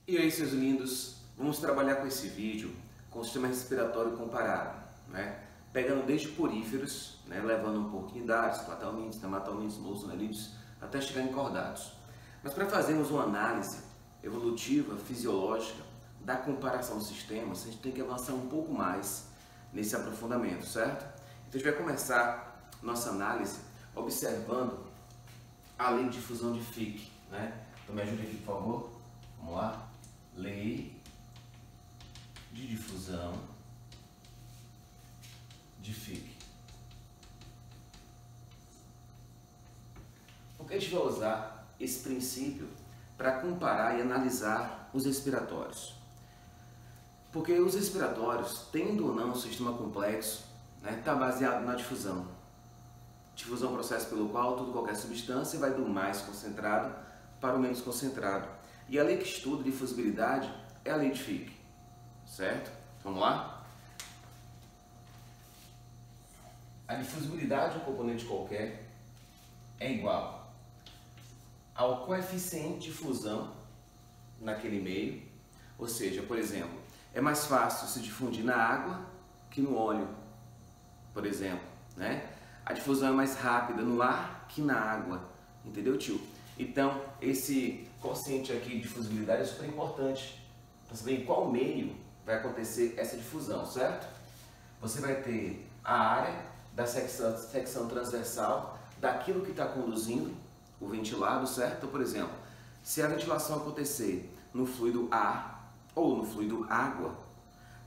E aí, seus lindos, vamos trabalhar com esse vídeo com o sistema respiratório comparado, né? Pegando desde poríferos, né? Levando um pouquinho de ares, platalmites, nematalmites, bolsonelites, até chegar em cordados. Mas para fazermos uma análise evolutiva, fisiológica, da comparação dos sistemas, a gente tem que avançar um pouco mais nesse aprofundamento, certo? Então a gente vai começar nossa análise observando a lei de difusão de Fick, né? Então me ajude aqui, por favor. Vamos lá. Lei de difusão de Fick. Por que a gente vai usar esse princípio para comparar e analisar os respiratórios? Porque os respiratórios, tendo ou não um sistema complexo, está baseado na difusão. Difusão é um processo pelo qual toda qualquer substância vai do mais concentrado para o menos concentrado. E a lei que estuda difusibilidade é a lei de Fick, certo? Vamos lá? A difusibilidade de um componente qualquer é igual ao coeficiente de fusão naquele meio, ou seja, por exemplo, é mais fácil se difundir na água que no óleo, por exemplo, né? A difusão é mais rápida no ar que na água, entendeu, tio? Então, esse quociente aqui de difusibilidade é super importante para saber em qual meio vai acontecer essa difusão, certo? Você vai ter a área da secção transversal daquilo que está conduzindo o ventilado, certo? Então, por exemplo, se a ventilação acontecer no fluido ar ou no fluido água,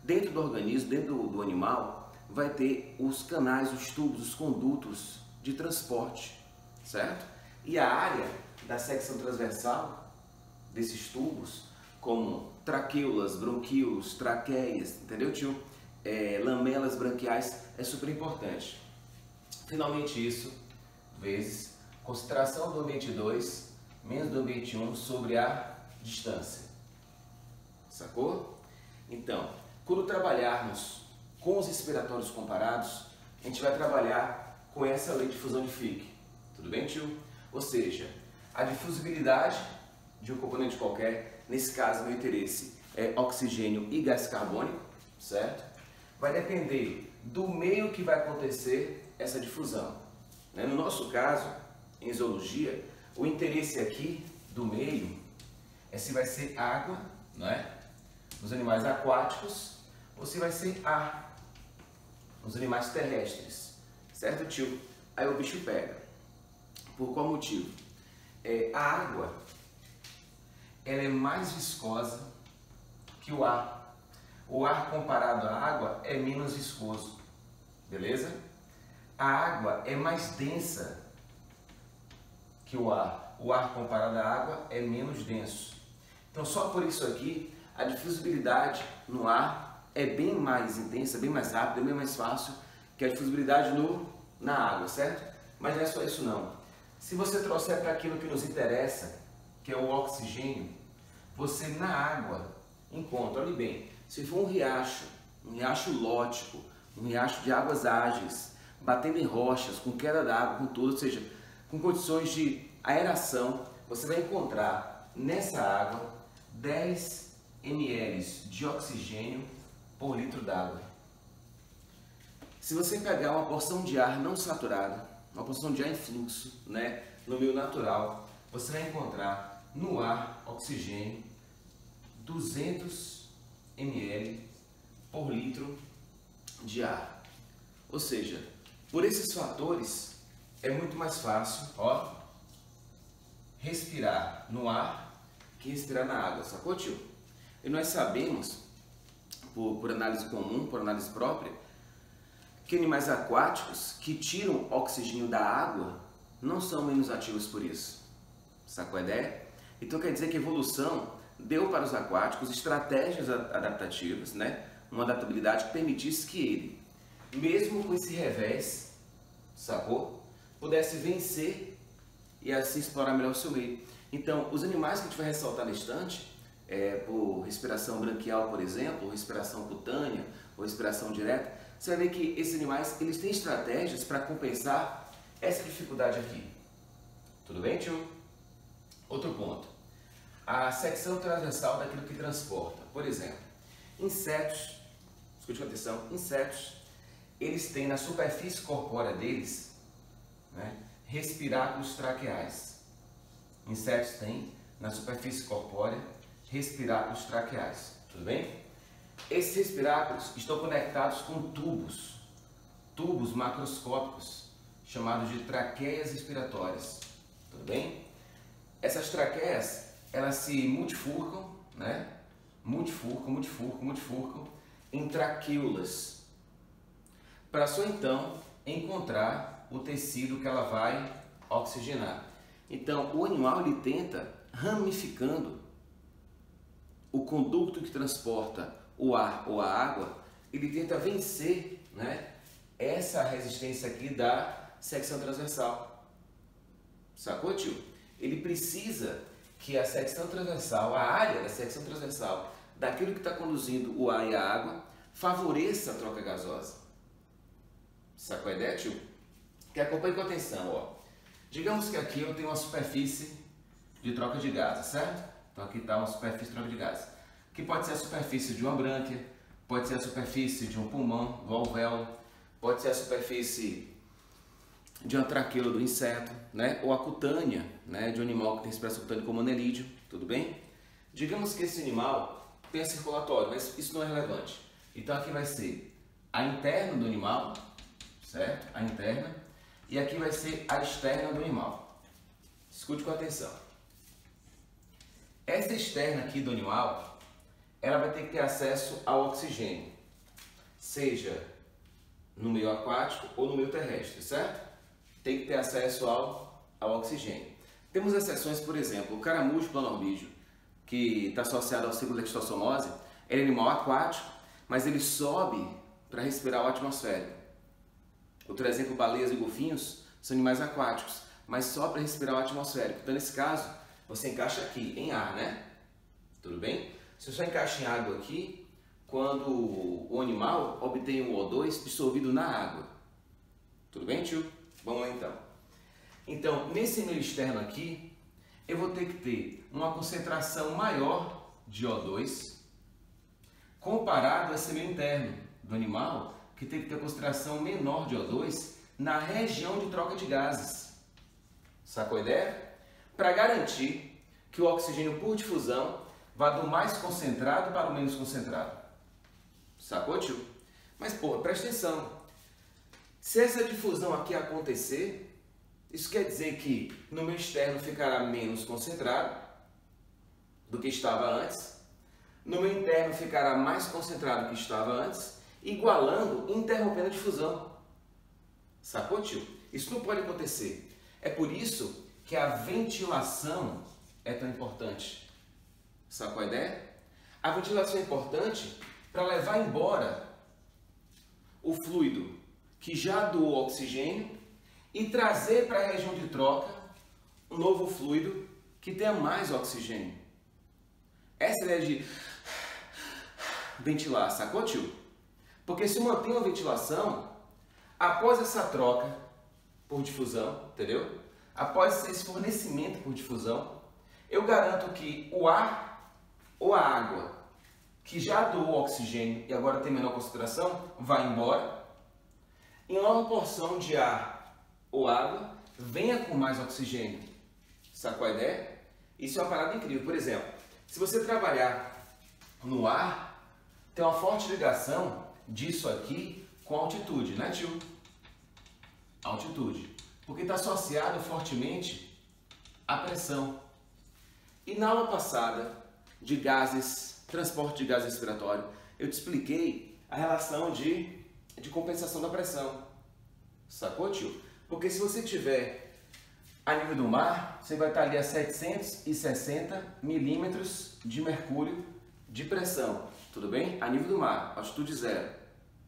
dentro do organismo, dentro do animal, vai ter os canais, os tubos, os condutos de transporte, certo? E a área da secção transversal desses tubos, como traqueulas, bronquíolos, traqueias, entendeu, tio? Lamelas branquiais, é super importante. Finalmente isso, vezes concentração do ambiente 2 menos do ambiente 1 sobre a distância. Sacou? Então, quando trabalharmos com os respiratórios comparados, a gente vai trabalhar com essa lei de difusão de Fick. Tudo bem, tio? Ou seja, a difusibilidade de um componente qualquer, nesse caso meu interesse é oxigênio e gás carbônico, certo? Vai depender do meio que vai acontecer essa difusão. No nosso caso, em zoologia, o interesse aqui do meio é se vai ser água, não é? Nos animais aquáticos, ou se vai ser ar nos animais terrestres, certo, tio? Aí o bicho pega. Por qual motivo? A água, ela é mais viscosa que o ar. O ar comparado à água é menos viscoso, beleza? A água é mais densa que o ar. O ar comparado à água é menos denso. Então, só por isso aqui, a difusibilidade no ar é bem mais intensa, bem mais rápida, bem mais fácil que a difusibilidade na água, certo? Mas não é só isso não. Se você trouxer para aquilo que nos interessa, que é o oxigênio, você na água encontra, olhe bem, se for um riacho lótico, um riacho de águas ágeis, batendo em rochas, com queda d'água, com tudo, ou seja, com condições de aeração, você vai encontrar nessa água 10 ml de oxigênio por litro d'água. Se você pegar uma porção de ar não saturado, uma porção de ar em fluxo, né, no meio natural, você vai encontrar no ar oxigênio 200 ml por litro de ar. Ou seja, por esses fatores é muito mais fácil, ó, respirar no ar que respirar na água, sacou, tio? E nós sabemos, por análise comum, por análise própria, que animais aquáticos que tiram oxigênio da água não são menos ativos por isso. Sacou a ideia? Então quer dizer que a evolução deu para os aquáticos estratégias adaptativas, né? Uma adaptabilidade que permitisse que ele, mesmo com esse revés, sacou? Pudesse vencer e assim explorar melhor o seu meio. Então, os animais que a gente vai ressaltar na estante, por respiração branquial, por exemplo, ou respiração cutânea, ou respiração direta, você vai ver que esses animais eles têm estratégias para compensar essa dificuldade aqui. Tudo bem, tio? Outro ponto. a secção transversal daquilo que transporta. Por exemplo, insetos, escute com atenção, insetos, eles têm na superfície corpórea deles, né, respiráculos traqueais. Insetos têm na superfície corpórea respiráculos traqueais, tudo bem? Esses respiráculos estão conectados com tubos macroscópicos, chamados de traqueias respiratórias, tudo bem? Essas traqueias, elas se multifurcam, né? Multifurcam em traqueulas, para só então encontrar o tecido que ela vai oxigenar. Então, o animal ele tenta, ramificando o conduto que transporta o ar ou a água, ele tenta vencer, né, essa resistência aqui da secção transversal. Sacou, tio? Ele precisa que a secção transversal, a área da secção transversal, daquilo que está conduzindo o ar e a água, favoreça a troca gasosa. Sacou a ideia, tio? Que acompanhe com atenção, ó. Digamos que aqui eu tenho uma superfície de troca de gases, certo? Então aqui está uma superfície de troca de gases. Que pode ser a superfície de uma brânquia, pode ser a superfície de um pulmão, do alvéolo, pode ser a superfície de uma traqueula do inseto, né? Ou a cutânea, né, de um animal que tem respiração cutânea como anelídeo, tudo bem? Digamos que esse animal tenha circulatório, mas isso não é relevante. Então aqui vai ser a interna do animal, certo? A interna. E aqui vai ser a externa do animal. Escute com atenção. Essa externa aqui do animal, ela vai ter que ter acesso ao oxigênio, seja no meio aquático ou no meio terrestre, certo? Tem que ter acesso ao oxigênio. Temos exceções, por exemplo, o caramujo planorbídeo, que está associado ao ciclo da ectossomose, ele é animal aquático, mas ele sobe para respirar o atmosférico. Por exemplo, baleias e golfinhos são animais aquáticos, mas só para respirar o atmosférico. Então, nesse caso, você encaixa aqui em ar, né? Tudo bem? Você só encaixa em água aqui quando o animal obtém o O2 dissolvido na água. Tudo bem, tio? Vamos lá então. Então, nesse meio externo aqui, eu vou ter que ter uma concentração maior de O2 comparado a esse meio interno do animal, que tem que ter concentração menor de O2 na região de troca de gases. Sacou a ideia? Para garantir que o oxigênio por difusão vá do mais concentrado para o menos concentrado. Sacou, tio? Mas, pô, presta atenção. Se essa difusão aqui acontecer, isso quer dizer que no meio externo ficará menos concentrado do que estava antes, no meio interno ficará mais concentrado do que estava antes, igualando, interrompendo a difusão. Sacou, tio? Isso não pode acontecer. É por isso que a ventilação é tão importante. Sacou a ideia? A ventilação é importante para levar embora o fluido que já doou oxigênio e trazer para a região de troca um novo fluido que tenha mais oxigênio. Essa é a ideia de ventilar, sacou, tio? Porque se mantém uma ventilação, após essa troca por difusão, entendeu? Após esse fornecimento por difusão, eu garanto que o ar ou a água que já doou oxigênio e agora tem menor concentração, vai embora. Em nova porção de ar ou água, venha com mais oxigênio. Sacou a ideia? Isso é uma parada incrível. Por exemplo, se você trabalhar no ar, tem uma forte ligação disso aqui com altitude, né, tio? Altitude. Porque está associado fortemente à pressão. E na aula passada de gases, transporte de gás respiratório, eu te expliquei a relação de compensação da pressão. Sacou, tio? Porque se você tiver a nível do mar, você vai estar ali a 760 milímetros de mercúrio de pressão. Tudo bem? A nível do mar, altitude zero,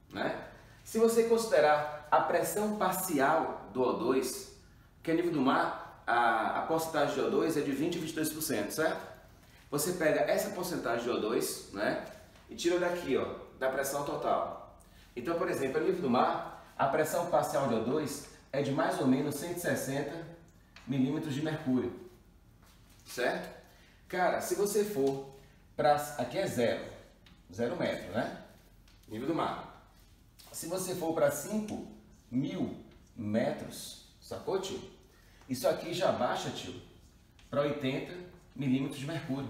né? Se você considerar a pressão parcial do O2, que a nível do mar, a porcentagem de O2 é de 20% a 22%, certo? Você pega essa porcentagem de O2, né, e tira daqui, ó, da pressão total. Então, por exemplo, a nível do mar, a pressão parcial de O2 é de mais ou menos 160 milímetros de mercúrio, certo? Cara, se você for para... Aqui é 0 metro, né? Nível do mar. Se você for para 5.000 metros, sacou, tio? Isso aqui já baixa, tio, para 80 milímetros de mercúrio.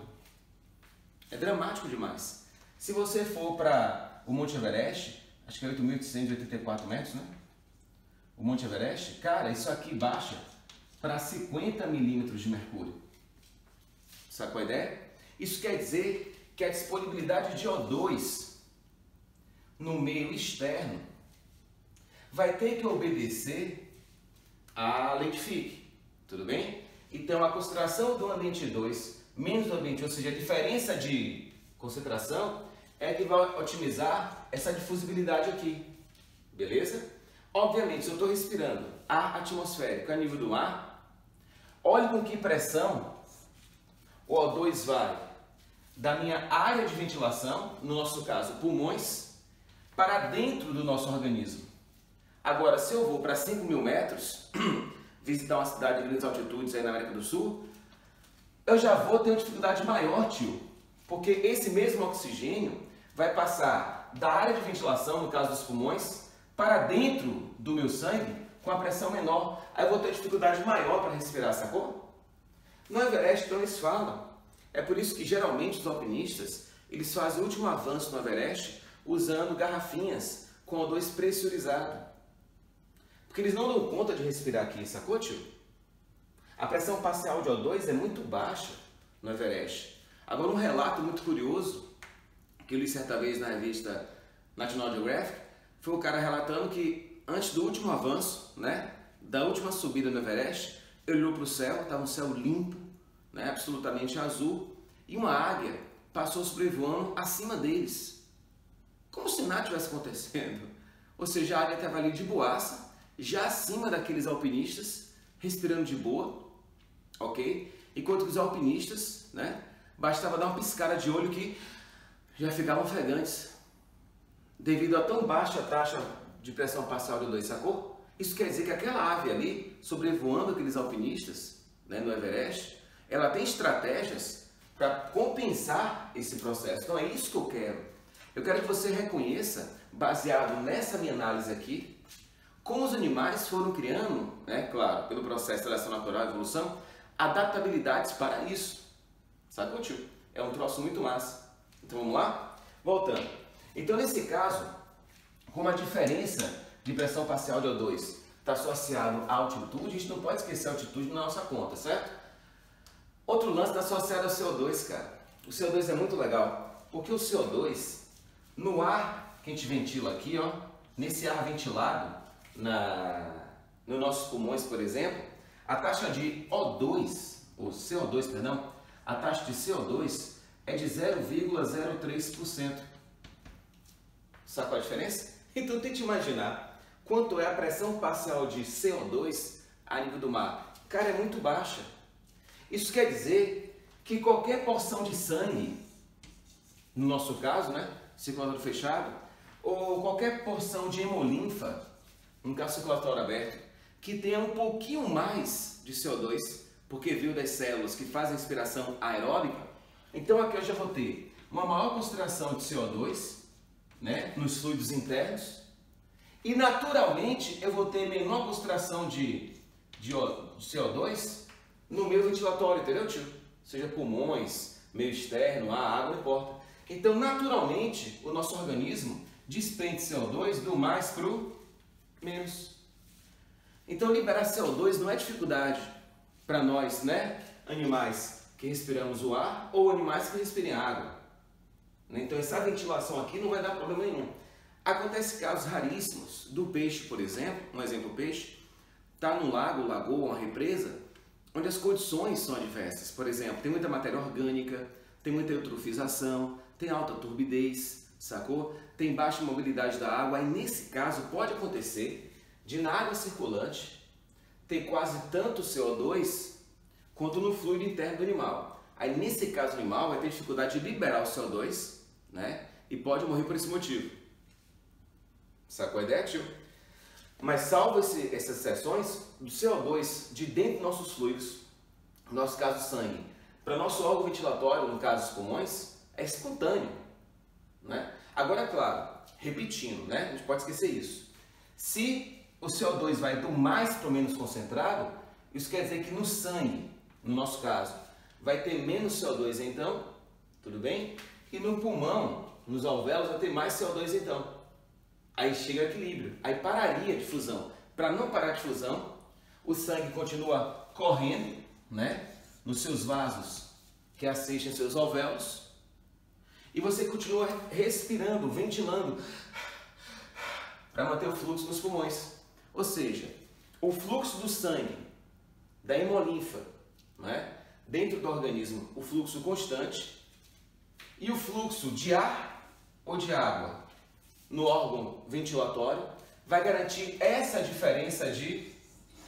É dramático demais. Se você for para o Monte Everest, acho que é 8.884 metros, né? O Monte Everest, cara, isso aqui baixa para 50 milímetros de mercúrio. Sacou a ideia? Isso quer dizer que a disponibilidade de O2 no meio externo vai ter que obedecer à lei de Fick, tudo bem? Então, a concentração do ambiente 2 menos do ambiente, ou seja, a diferença de concentração é que vai otimizar essa difusibilidade aqui, beleza? Obviamente, se eu estou respirando ar atmosférico a nível do mar, olhe com que pressão o O2 vai da minha área de ventilação, no nosso caso pulmões, para dentro do nosso organismo. Agora, se eu vou para 5.000 metros, visitar uma cidade de grandes altitudes aí na América do Sul, eu já vou ter uma dificuldade maior, tio, porque esse mesmo oxigênio vai passar da área de ventilação, no caso dos pulmões, para dentro do meu sangue com a pressão menor. Aí eu vou ter dificuldade maior para respirar, sacou? No Everest, então, eles falam. É por isso que, geralmente, os alpinistas, eles fazem o último avanço no Everest usando garrafinhas com O2 pressurizado. Porque eles não dão conta de respirar aqui, sacou, tio? A pressão parcial de O2 é muito baixa no Everest. Agora, um relato muito curioso, que eu li certa vez na revista National Geographic, foi o cara relatando que antes do último avanço, né, da última subida no Everest, ele olhou para o céu, estava um céu limpo, né, absolutamente azul, e uma águia passou sobrevoando acima deles, como se nada estivesse acontecendo. Ou seja, a águia estava ali de boaça, já acima daqueles alpinistas, respirando de boa, ok? Enquanto que os alpinistas, né, bastava dar uma piscada de olho que já ficavam ofegantes, devido a tão baixa taxa de pressão parcial de O2, sacou? Isso quer dizer que aquela ave ali, sobrevoando aqueles alpinistas, né, no Everest, ela tem estratégias para compensar esse processo. Então é isso que eu quero. Eu quero que você reconheça, baseado nessa minha análise aqui, como os animais foram criando, né, claro, pelo processo de seleção natural e evolução, adaptabilidades para isso. Sacou, tio? É um troço muito massa. Então vamos lá? Voltando. Então nesse caso, como a diferença de pressão parcial de O2 está associado à altitude, a gente não pode esquecer a altitude na nossa conta, certo? Outro lance está associado ao CO2, cara. O CO2 é muito legal, porque o CO2, no ar que a gente ventila aqui, ó, nesse ar ventilado, nos nossos pulmões, por exemplo, a taxa de O2, ou CO2, perdão, a taxa de CO2 é de 0,03%. Sabe qual a diferença? Então tente imaginar quanto é a pressão parcial de CO2 a nível do mar. Cara, é muito baixa. Isso quer dizer que qualquer porção de sangue, no nosso caso, né, circulatório fechado, ou qualquer porção de hemolinfa, no caso circulatório aberto, que tenha um pouquinho mais de CO2, porque veio das células que fazem respiração aeróbica, então aqui eu já vou ter uma maior concentração de CO2, né, nos fluidos internos, e naturalmente eu vou ter menor concentração de CO2 no meio ventilatório, entendeu, tio? Seja pulmões, meio externo, ar, água, não importa. Então, naturalmente, o nosso organismo despende CO2 do mais para o menos. Então, liberar CO2 não é dificuldade para nós, né, animais que respiramos o ar ou animais que respirem água. Então, essa ventilação aqui não vai dar problema nenhum. Acontece casos raríssimos do peixe, por exemplo, um exemplo, o peixe está num lago, lagoa, uma represa, onde as condições são adversas. Por exemplo, tem muita matéria orgânica, tem muita eutrofização, tem alta turbidez, sacou? Tem baixa mobilidade da água. Aí, nesse caso, pode acontecer de na água circulante ter quase tanto CO2 quanto no fluido interno do animal. Aí, nesse caso, o animal vai ter dificuldade de liberar o CO2, né? E pode morrer por esse motivo. Sacou a ideia, tio? Mas salvo essas exceções, do CO2 de dentro dos nossos fluidos, no nosso caso sangue, para nosso órgão ventilatório, no caso os pulmões, é espontâneo, né? Agora, claro, repetindo, né? A gente pode esquecer isso. Se o CO2 vai do mais para o menos concentrado, isso quer dizer que no sangue, no nosso caso, vai ter menos CO2 então, tudo bem? E no pulmão, nos alvéolos, vai ter mais CO2 então. Aí chega o equilíbrio, aí pararia a difusão. Para não parar a difusão, o sangue continua correndo, né? Nos seus vasos que assistem seus alvéolos, e você continua respirando, ventilando, para manter o fluxo nos pulmões. Ou seja, o fluxo do sangue, da hemolinfa, né, dentro do organismo, o fluxo constante, e o fluxo de ar ou de água no órgão ventilatório vai garantir essa diferença de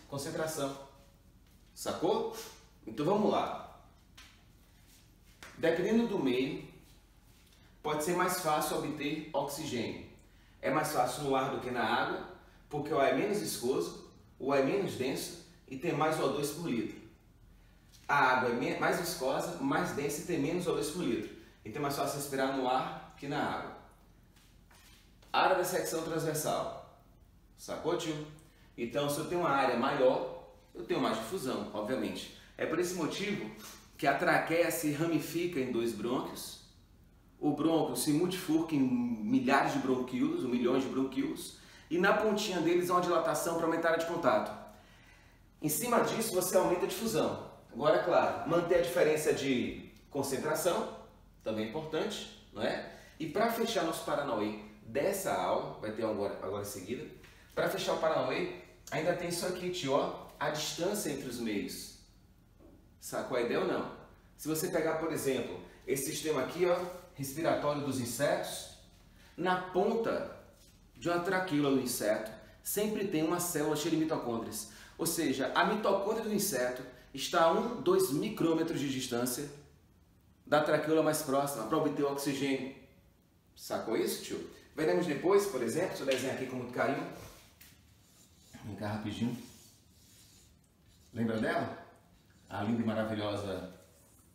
concentração. Sacou? Então vamos lá. Dependendo do meio, pode ser mais fácil obter oxigênio. É mais fácil no ar do que na água, porque o ar é menos viscoso, o ar é menos denso e tem mais O2 por litro. A água é mais viscosa, mais densa e tem menos O2 por litro. Então é mais fácil respirar no ar que na água. Área da secção transversal. Sacou, tio? Então, se eu tenho uma área maior, eu tenho mais difusão, obviamente. É por esse motivo que a traqueia se ramifica em 2 brônquios, o brônquio se multifurca em milhares de bronquíolos, ou milhões de bronquíolos, e na pontinha deles há uma dilatação para aumentar a de contato. Em cima disso, você aumenta a difusão. Agora, claro, manter a diferença de concentração, também é importante, não é? E para fechar nosso Paranauê dessa aula, vai ter agora em seguida, para fechar o Paranauê, ainda tem isso aqui, tio, ó, a distância entre os meios. Sacou a ideia ou não? Se você pegar, por exemplo, esse sistema aqui, ó, respiratório dos insetos, na ponta de uma traqueula do inseto sempre tem uma célula cheia de mitocôndrias. Ou seja, a mitocôndria do inseto está a 1, 2 micrômetros de distância da traqueula mais próxima para obter o oxigênio. Sacou isso, tio? Veremos depois, por exemplo, deixa eu desenhar aqui com muito carinho. Vem cá rapidinho. Lembra dela? A linda e maravilhosa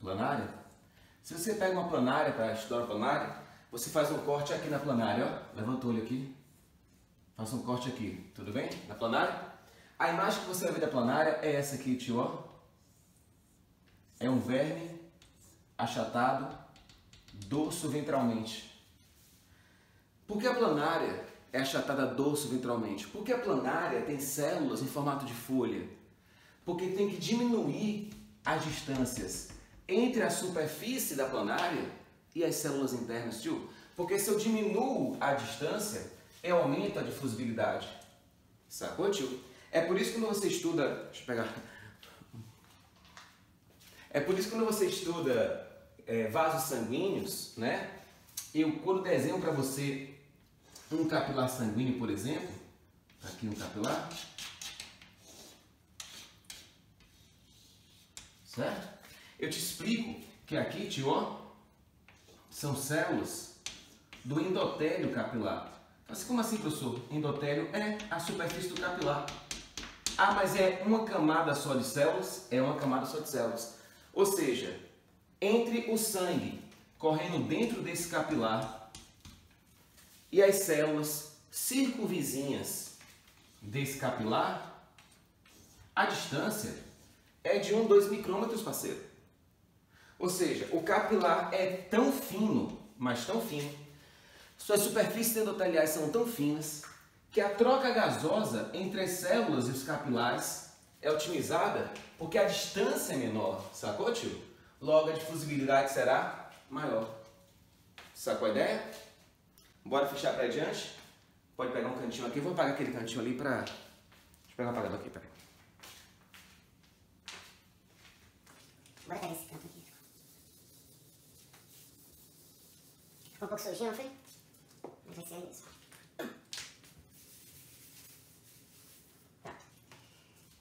planária? Se você pega uma planária para estudar uma planária, você faz um corte aqui na planária, ó. Levanta o olho aqui. Faça um corte aqui, tudo bem? Na planária. A imagem que você vai ver da planária é essa aqui, tio, ó. É um verme achatado, dorso-ventralmente. Por que a planária é achatada dorso-ventralmente? Porque a planária tem células em formato de folha. Porque tem que diminuir as distâncias entre a superfície da planária e as células internas, tio. Porque se eu diminuo a distância, eu aumento a difusibilidade. Sacou, tio? É por isso que quando você estuda... Deixa eu pegar... É por isso que quando você estuda vasos sanguíneos, né? Eu, quando desenho para você um capilar sanguíneo, por exemplo, aqui um capilar, certo? Eu te explico que aqui, tio, ó, são células do endotélio capilar. Mas como assim, professor? Endotélio é a superfície do capilar. Ah, mas é uma camada só de células? É uma camada só de células. Ou seja, entre o sangue correndo dentro desse capilar e as células circunvizinhas desse capilar, a distância é de 1, 2 micrômetros, parceiro. Ou seja, o capilar é tão fino, mas tão fino, suas superfícies endoteliais são tão finas, que a troca gasosa entre as células e os capilares é otimizada porque a distância é menor, sacou, tio? Logo a difusibilidade será maior. Sacou a ideia? Bora fechar para adiante? Pode pegar um cantinho aqui, eu vou apagar aquele cantinho ali para... Deixa eu pegar um apagador aqui, peraí. Bora pegar esse canto aqui. Ficou um pouco sujinho, não foi? Mas vai ser isso.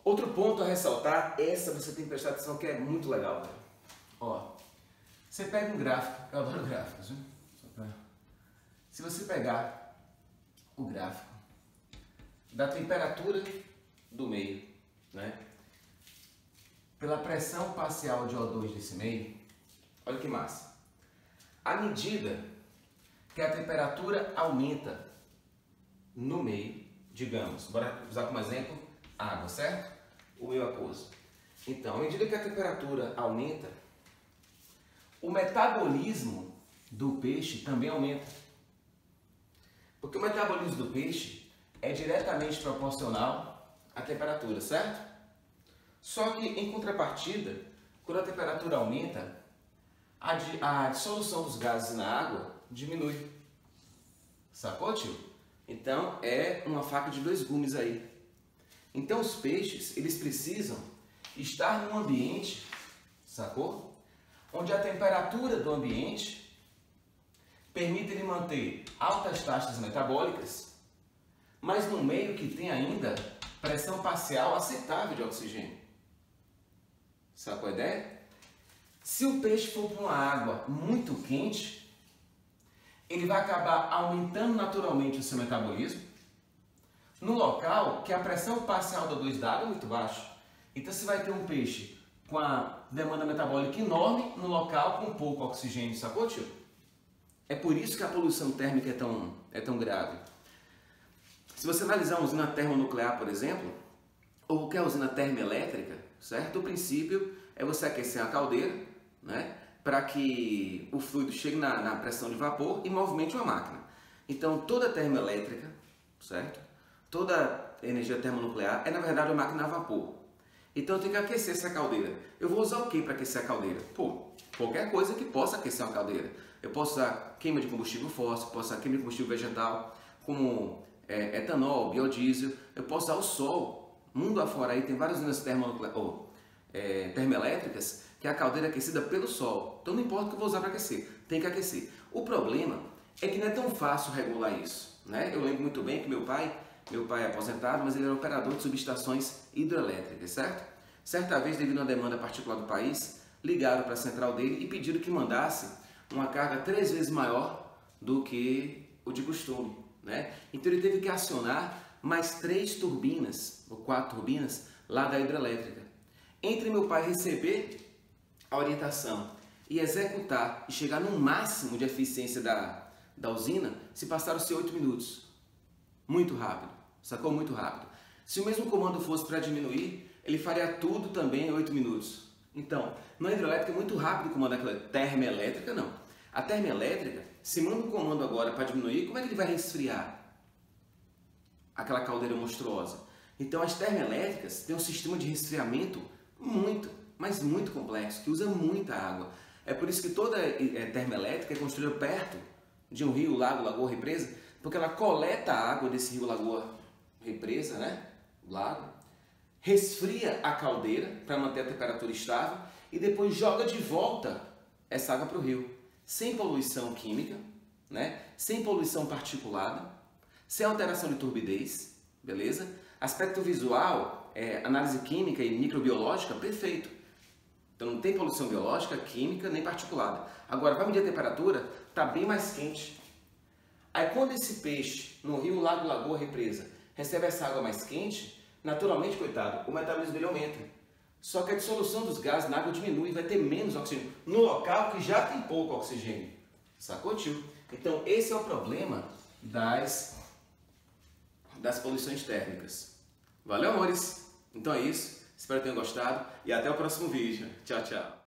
Outro ponto a ressaltar, essa você tem que prestar atenção que é muito legal, velho. Ó, você pega um gráfico, eu adoro gráficos, viu? Se você pegar o gráfico da temperatura do meio, né? Pela pressão parcial de O2 desse meio, Olha que massa. À medida que a temperatura aumenta no meio, digamos, bora usar como exemplo água, certo? O meio aquoso. Então, à medida que a temperatura aumenta, o metabolismo do peixe também aumenta. Porque o metabolismo do peixe é diretamente proporcional à temperatura, certo? Só que, em contrapartida, quando a temperatura aumenta, a dissolução dos gases na água diminui. Sacou, tio? Então, é uma faca de dois gumes aí. Então, os peixes, eles precisam estar num ambiente, sacou? Onde a temperatura do ambiente permite ele manter altas taxas metabólicas, mas no meio que tem ainda pressão parcial aceitável de oxigênio. Sacou a ideia? Se o peixe for para uma água muito quente, ele vai acabar aumentando naturalmente o seu metabolismo no local que a pressão parcial da 2 d'água é muito baixa. Então você vai ter um peixe com a demanda metabólica enorme no local com pouco oxigênio, sacou, tio? É por isso que a poluição térmica é tão grave. Se você analisar uma usina termonuclear, por exemplo, ou qualquer usina termoelétrica, certo? O princípio é você aquecer a caldeira, né? Para que o fluido chegue na pressão de vapor e movimente uma máquina. Então, toda termoelétrica, certo? Toda energia termonuclear é, na verdade, uma máquina a vapor. Então, eu tenho que aquecer essa caldeira. Eu vou usar o que para aquecer a caldeira? Pô, qualquer coisa que possa aquecer uma caldeira. Eu posso usar queima de combustível fóssil, posso usar queima de combustível vegetal, como etanol, biodiesel. Eu posso usar o sol. Mundo afora aí tem várias usinas termoelétricas que a caldeira é aquecida pelo sol. Então não importa o que eu vou usar para aquecer, tem que aquecer. O problema é que não é tão fácil regular isso, né? Eu lembro muito bem que meu pai é aposentado, mas ele era operador de subestações hidrelétricas, certo? Certa vez, devido a uma demanda particular do país, ligaram para a central dele e pediram que mandasse uma carga 3 vezes maior do que o de costume, né? Então ele teve que acionar mais 3 turbinas, ou 4 turbinas, lá da hidrelétrica. Entre meu pai receber a orientação e executar e chegar no máximo de eficiência da usina, se passaram-se 8 minutos. Muito rápido, sacou? Muito rápido. Se o mesmo comando fosse para diminuir, ele faria tudo também em 8 minutos. Então, na hidrelétrica é muito rápido o comando daquela termoelétrica, não. A termoelétrica, se manda um comando agora para diminuir, como é que ele vai resfriar aquela caldeira monstruosa? Então, as termoelétricas têm um sistema de resfriamento muito, mas muito complexo, que usa muita água. É por isso que toda termoelétrica é construída perto de um rio, lago, lagoa, represa, porque ela coleta a água desse rio, lagoa, represa, né? Lago, resfria a caldeira para manter a temperatura estável e depois joga de volta essa água para o rio, sem poluição química, né? Sem poluição particulada, sem alteração de turbidez, beleza? Aspecto visual, análise química e microbiológica, perfeito. Então não tem poluição biológica, química, nem particulada. Agora, para medir a temperatura, está bem mais quente. Aí quando esse peixe, no rio, lago, lagoa, represa, recebe essa água mais quente, naturalmente, coitado, o metabolismo dele aumenta. Só que a dissolução dos gases na água diminui e vai ter menos oxigênio no local que já tem pouco oxigênio. Sacou, tio? Então esse é o problema das poluições térmicas. Valeu, amores? Então é isso. Espero que tenham gostado e até o próximo vídeo. Tchau, tchau.